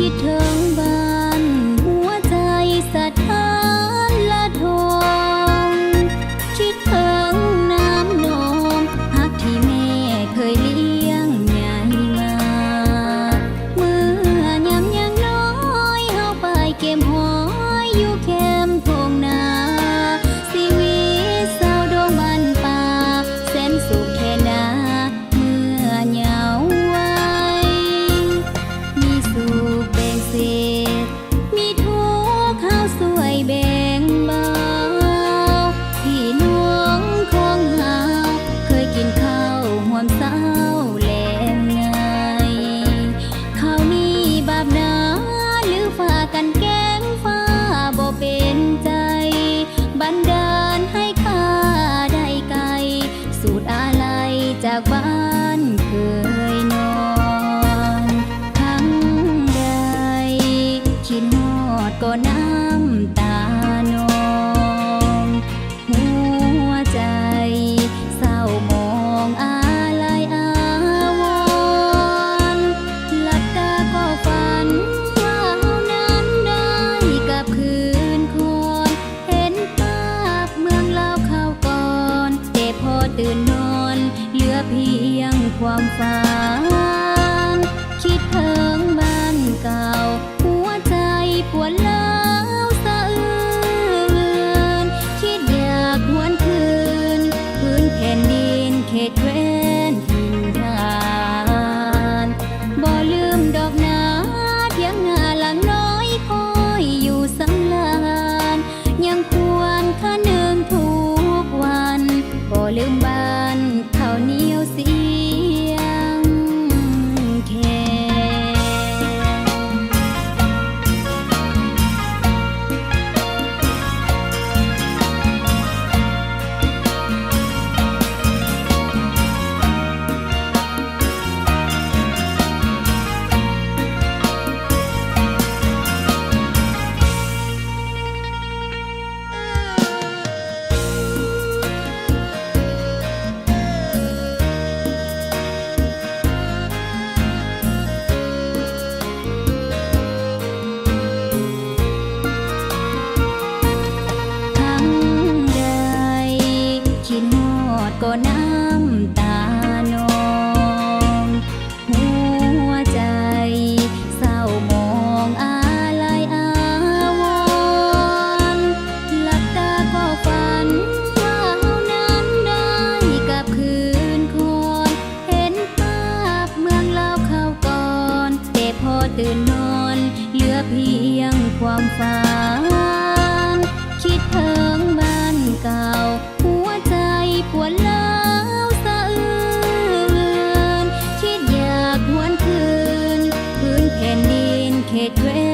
คิดถึงบ้านหัวใจสะท้านละทมคิดถึงน้ำนมฮักที่แม่เคยเลี้ยงใหญ่มาเมื่อยามยังน้อยเฮาไปเก็บหอยอยู่แคมป์ทงนาชีวิตสาวดงบ้านป่าแสนสุขแค่นาเมื่อเหงาไว้มีสุขแบ่งเศษมีทุกข์ข้าวสวยแบ่งเบาพี่น้องของเฮาเคยกินข้าวห่วมเศร้าแลงไงข้าวนี้บาปหนาหรือฝ่ากันแกล้งฟ้าบ่เป็นใจบันดาลให้ข้าได้ไกลสูดอะไรจากบ้านเคยนอนทั้งใดคิดฮอดก็น้ำตานองหัวใจเศร้ามองอะไรอาวรณ์หลับตาก็ฝันว่าเฮานั้นได้กลับคืนคอนเห็นภาพเมืองลาวข้าวก่อนแต่พอตื่นนอนเหลือเพียงความฝันคิดถึงบ้านเก่าหัวใจปวดร้าวสะอื้นคิดอยากหวนคืนพื้นแผ่นดินเขตแคว้นถิ่นฐานบ่ลืมดอกนาเถียงนาหลังน้อยคอยอยู่สำลานยังควรค่าหนึ่งทุกวันบ่ลืมบ้านข้าวเหนียวเสียงแค่ ทั้งใดคิดฮอดก็น้ำตานองหัวใจเศร้ามองอะไรอาวรณ์หลับตาก็ฝันว่าเฮานั้นได้กลับคืนคอนเห็นภาพเมืองลาวข้าวก่อนแต่พอตื่นนอนเหลือเพียงความฝันคิดถึงบ้านเก่าหัวใจปวดร้าวสะอื้นคิดอยากหวนคืนพื้นแผ่นดินเขตแคว้